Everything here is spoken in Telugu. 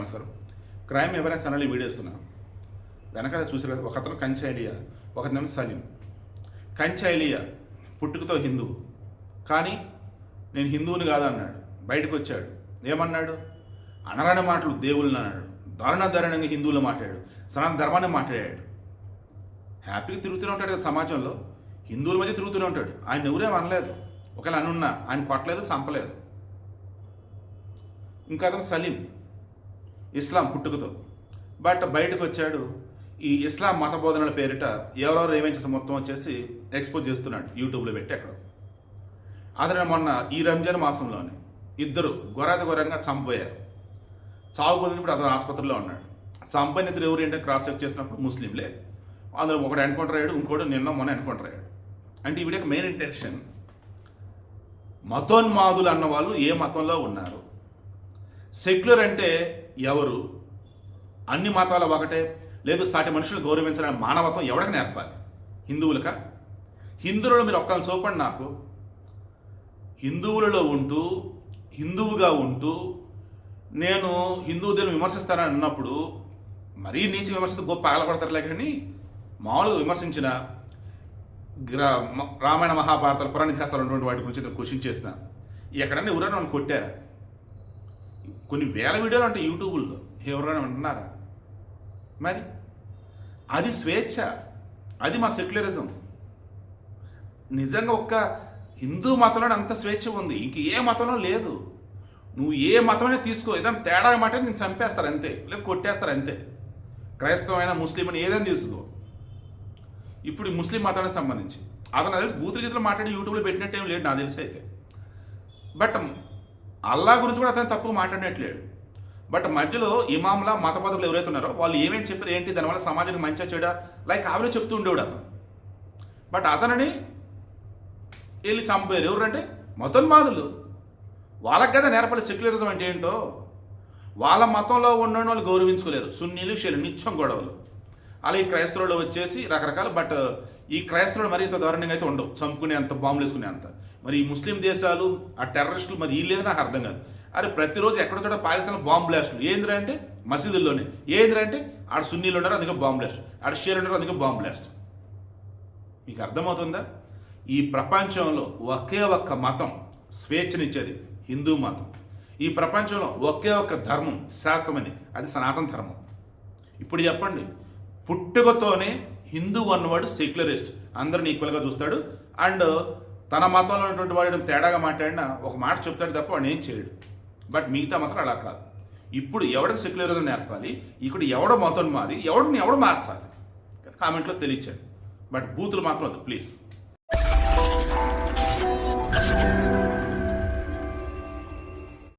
నమస్కారం. క్రైమ్ అవేర్నెస్ ఛానల్ వీడియో ఇస్తున్నా. వెనకాల చూసారు కదా, ఒకతను కంచైలియా, ఒకతనేమో సలీం. కంచైలియా పుట్టుకతో హిందువు, కానీ నేను హిందువుని కాదన్నాడు. బయటకు వచ్చాడు, ఏమన్నాడు? అనరాని మాటలు దేవుళ్ళని అన్నాడు. దారుణంగా హిందువులు మాట్లాడాడు, సనాతన ధర్మాన్ని మాట్లాడాడు. హ్యాపీగా తిరుగుతూనే ఉంటాడు కదా సమాజంలో, హిందువుల మధ్య తిరుగుతూనే ఉంటాడు. ఆయన ఎవరేం అనలేదు, ఒకవేళ అనున్నా ఆయన కొట్టలేదు, చంపలేదు. ఇంకా అతను సలీం, ఇస్లాం పుట్టుకతో, బట్ బయటకు వచ్చాడు. ఈ ఇస్లాం మత బోధనల పేరిట ఎవరెవరు ఏమేం చేసి మొత్తం వచ్చేసి ఎక్స్పోజ్ చేస్తున్నాడు యూట్యూబ్లో పెట్టి. అక్కడ అతను మొన్న ఈ రంజాన్ మాసంలోనే ఇద్దరు ఘోరంగా చంపబోయారు. చావుపోతుంది. ఇప్పుడు అతను ఆసుపత్రిలో ఉన్నాడు. చంపని ఇద్దరు ఎవరు ఏంటంటే క్రాస్ చెక్ చేసినప్పుడు ముస్లింలే. అందులో ఒకటి ఎన్కౌంటర్ అయ్యాడు, ఇంకోటి మొన్న ఎన్కౌంటర్ అయ్యాడు. అంటే ఈ వీడియోకి మెయిన్ ఇంటెన్షన్, మతోన్మాదులు అన్న వాళ్ళు ఏ మతంలో ఉన్నారు, సెక్యులర్ అంటే ఎవరు, అన్ని మతాలు ఒకటే, లేదు సాటి మనుషులు గౌరవించాలని మానవత్వం ఎవరికి నేర్పాలి? హిందువులక? హిందువులలో మీరు ఒక్కరిని చూపండి నాకు. హిందువులలో ఉంటూ, హిందువుగా ఉంటూ నేను హిందూ దేవుని విమర్శిస్తానని అన్నప్పుడు మరీ నీచి విమర్శిస్తూ గొప్ప పగలపడతారులే. కానీ మామూలుగా విమర్శించిన రామాయణ మహాభారతాలు పురాణ ఇతిహాసాలు ఉన్నటువంటి వాటి గురించి క్వశ్చన్ చేసిన ఎక్కడన్నా ఎవరైనా నన్ను కొట్టారా? కొన్ని వేల వీడియోలు అంటే యూట్యూబ్లో ఎవరైనా ఉంటున్నారా? మరి అది స్వేచ్ఛ, అది మా సెక్యులరిజం. నిజంగా ఒక్క హిందూ మతంలో అంత స్వేచ్ఛ ఉంది, ఇంక ఏ మతంలో లేదు. నువ్వు ఏ మతమైనా తీసుకో, ఏదైనా తేడా మాట నేను చంపేస్తారు అంతే, లేదు కొట్టేస్తారు అంతే. క్రైస్తవమైన ముస్లిం అని ఏదైనా తీసుకో. ఇప్పుడు ఈ ముస్లిం మతానికి సంబంధించి అతను తెలిసి బూతుల గీతలు మాట్లాడి యూట్యూబ్లో పెట్టినట్టేం లేడు నాకు తెలిసి అయితే. బట్ అల్లా గురించి కూడా అతను తప్పుగా మాట్లాడినట్లేడు. బట్ మధ్యలో ఇమాంలా మత బోధకులు ఎవరైతే ఉన్నారో వాళ్ళు ఏమేమి చెప్పారు ఏంటి, దానివల్ల సమాజానికి మంచిగా చెడా లైక్ ఆవిడే చెప్తూ ఉండేవాడు అతను. బట్ అతనిని వెళ్ళి చంపారు. ఎవరంటే మతోన్మాదులు. వాళ్ళకి కదా నేర్పాలి సెక్యులరిజం అంటే ఏంటో. వాళ్ళ మతంలో ఉన్న వాళ్ళు గౌరవించుకోలేరు. సున్నీలు షీలు నిత్యం గొడవలు. అలాగే క్రైస్తవులు వచ్చేసి రకరకాల. బట్ ఈ క్రైస్తవులు మరి ఇంత దారుణంగా అయితే ఉండవు, చంపుకునే అంత, బాంబులు వేసుకునే అంత. మరి ఈ ముస్లిం దేశాలు ఆ టెర్రరిస్టులు మరి వీళ్ళు లేదు నాకు అర్థం కాదు. అరే ప్రతిరోజు ఎక్కడ చోట పాకిస్తాన్లో బాంబు బ్లాస్టులు. ఏంద్రా అంటే మసీదుల్లోనే. ఏంద్రా అంటే ఆడ సున్నీలు ఉన్నారు అందుకే బాంబు బ్లాస్ట్, ఆడ షీలు ఉన్నారు అందుకే బాంబు బ్లాస్ట్. మీకు అర్థమవుతుందా? ఈ ప్రపంచంలో ఒకే ఒక్క మతం స్వేచ్ఛనిచ్చేది హిందూ మతం. ఈ ప్రపంచంలో ఒకే ఒక్క ధర్మం శాస్త్రమని, అది సనాతన ధర్మం. ఇప్పుడు చెప్పండి, పుట్టుకతోనే హిందూ అన్నవాడు సెక్యులరిస్ట్, అందరిని ఈక్వల్గా చూస్తాడు. అండ్ తన మతంలో ఉన్నటువంటి వాడు తేడాగా మాట్లాడినా ఒక మాట చెప్తాడు తప్ప వాడు ఏం చేయడు. బట్ మిగతా మాత్రం అలా కాదు. ఇప్పుడు ఎవడికి సెక్యులరిజం నేర్పాలి, ఇక్కడ ఎవడో మతం మారి ఎవడు మార్చాలి? కామెంట్లో తెలియచాడు. బట్ బూతులు మాత్రం వద్దు ప్లీజ్.